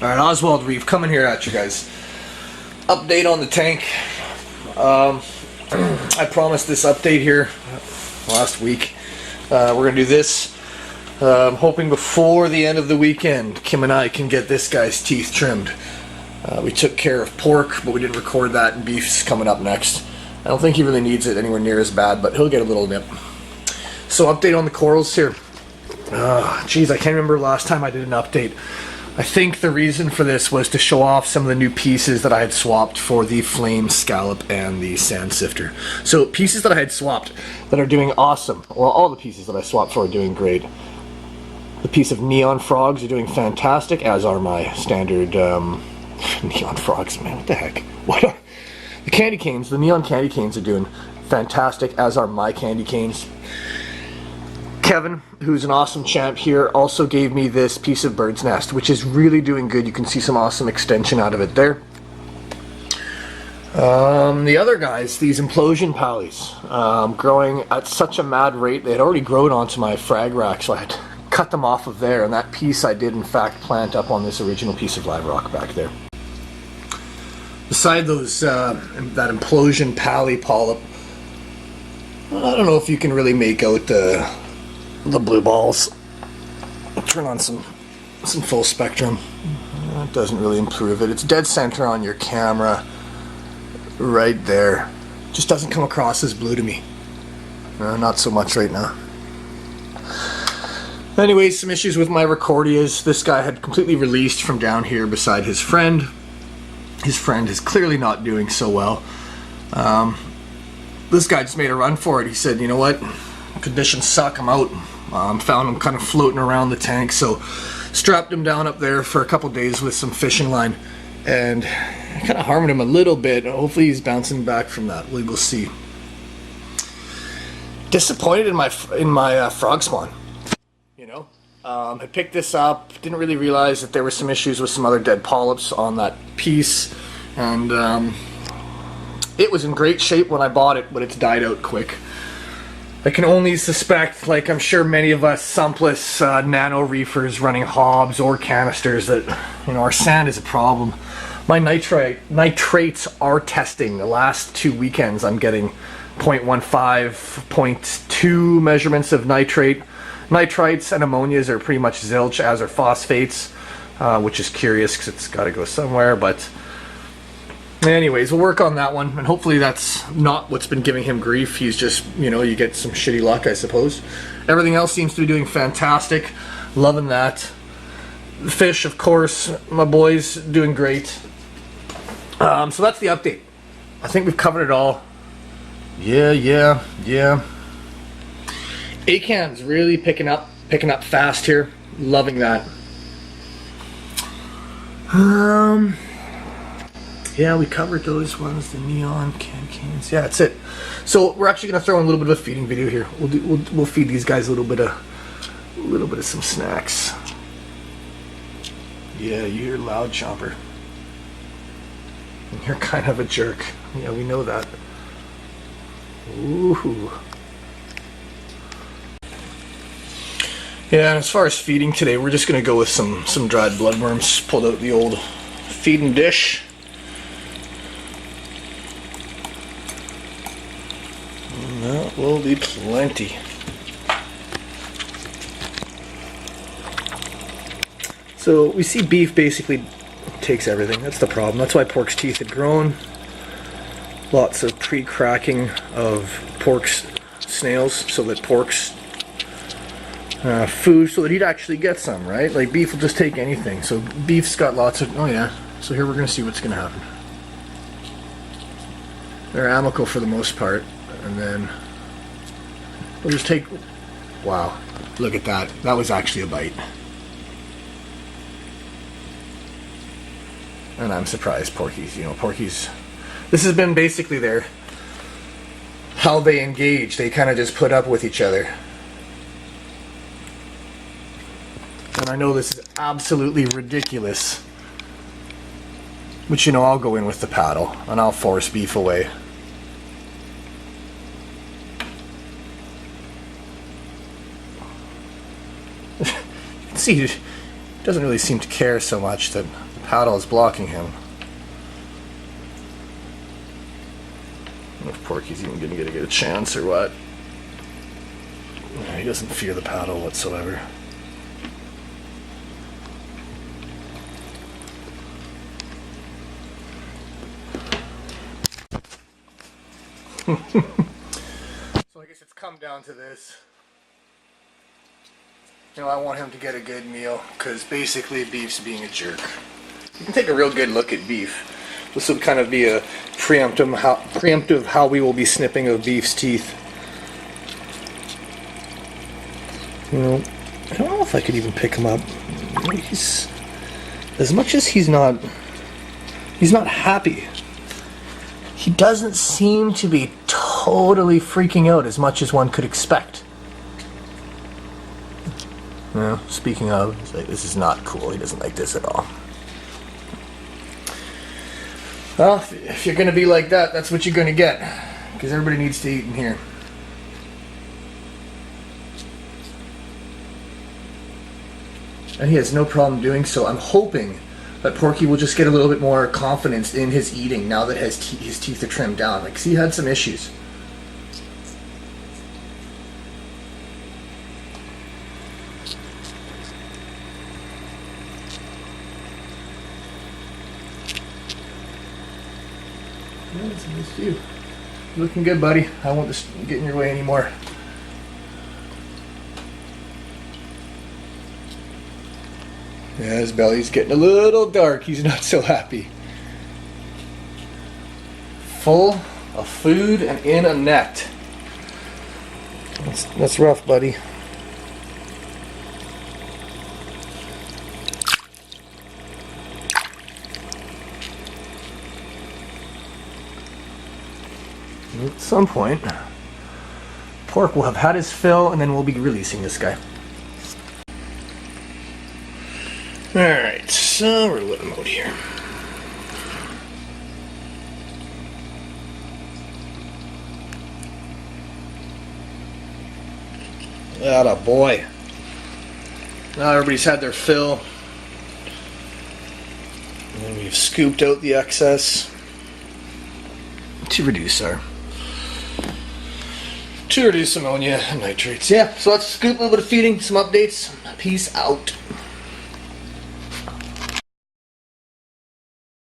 Alright, Oswald Reef coming here at you guys. Update on the tank. I promised this update here last week. We're going to do this. I'm hoping before the end of the weekend, Kim and I can get this guy's teeth trimmed. We took care of pork, but we didn't record that, and beef's coming up next. I don't think he really needs it anywhere near as bad, but he'll get a little nip. So update on the corals here. Geez, I can't remember last time I did an update. I think the reason for this was to show off some of the new pieces that I had swapped for the flame scallop and the sand sifter. So pieces that I had swapped that are doing awesome. Well, all the pieces that I swapped for are doing great. The piece of neon frogs are doing fantastic, as are my standard neon frogs. Man, what the heck? What are the candy canes? The neon candy canes are doing fantastic, as are my candy canes. Kevin, who's an awesome champ here, also gave me this piece of bird's nest, which is really doing good. You can see some awesome extension out of it there. The other guys, these implosion pallies, growing at such a mad rate. They had already grown onto my frag rack, so I had to cut them off of there, and that piece I did in fact plant up on this original piece of live rock back there. Beside those, that implosion pally polyp, I don't know if you can really make out the blue balls. I'll turn on some full spectrum. That doesn't really improve it. It's dead center on your camera right there. Just doesn't come across as blue to me. Not so much right now. Anyways, some issues with my recordias. This guy had completely released from down here beside his friend. His friend is clearly not doing so well. This guy just made a run for it. He said, you know what, conditions suck, I'm out. Found him kind of floating around the tank, so strapped him down up there for a couple days with some fishing line, and kind of harmed him a little bit. Hopefully he's bouncing back from that. We will see. Disappointed in my frog spawn. You know, I picked this up, didn't really realize that there were some issues with some other dead polyps on that piece, and it was in great shape when I bought it, but it's died out quick. I can only suspect, like I'm sure many of us sumpless nano reefers running hobs or canisters, that our sand is a problem. My nitrates are testing. The last 2 weekends I'm getting 0.15, 0.2 measurements of nitrate. Nitrites and ammonias are pretty much zilch, as are phosphates, which is curious because it's got to go somewhere, but anyways, we'll work on that one, and hopefully that's not what's been giving him grief. He's just, you get some shitty luck, I suppose. Everything else seems to be doing fantastic. Loving that. The fish, of course, my boys doing great. So that's the update. I think we've covered it all. Yeah. Acan's really picking up fast here. Loving that. Yeah, we covered those ones, the neon cans. Yeah, that's it. So we're actually going to throw in a little bit of a feeding video here. We'll feed these guys a little bit of some snacks. Yeah, you're loud, chomper. And you're kind of a jerk. Yeah, we know that. Ooh. Yeah, and as far as feeding today, we're just going to go with some dried bloodworms. Pulled out the old feeding dish. That will be plenty. So we see beef basically takes everything. That's the problem. That's why pork's teeth had grown. Lots of pre-cracking of pork's snails so that pork's food, so that he'd actually get some, right? Like beef will just take anything. So beef's got lots of, oh yeah. So here we're going to see what's going to happen. They're amicable for the most part. And then we'll just take, wow, look at that. That was actually a bite. And I'm surprised Porky's, Porky's, this has been basically how they engage. They kind of just put up with each other. And I know this is absolutely ridiculous. But I'll go in with the paddle and I'll force beef away. See, doesn't really seem to care so much that the paddle is blocking him. I don't know if Porky's even going to get a chance or what. Yeah, he doesn't fear the paddle whatsoever. So I guess it's come down to this. You know, I want him to get a good meal, because basically Beef's being a jerk. You can take a real good look at Beef. This will kind of be a preemptive how we will be snipping of Beef's teeth. You know, I don't know if I could even pick him up. He's, as much as he's not happy, he doesn't seem to be totally freaking out as much as one could expect. You know, speaking of, it's like, this is not cool. He doesn't like this at all. Well, if you're going to be like that, that's what you're going to get. Because everybody needs to eat in here. And he has no problem doing so. I'm hoping that Porky will just get a little bit more confidence in his eating now that his teeth are trimmed down. Like, 'cause he had some issues. Yeah, it's a nice view. You're looking good, buddy. I won't just get in your way anymore. Yeah, his belly's getting a little dark. He's not so happy. Full of food and in a net. That's rough, buddy. At some point, Pork will have had his fill, and then we'll be releasing this guy. Alright, so we're letting him out here. Atta boy. Now everybody's had their fill. And we've scooped out the excess to reduce ammonia and nitrates. Yeah, so let's scoop a little bit of feeding, some updates. Peace out.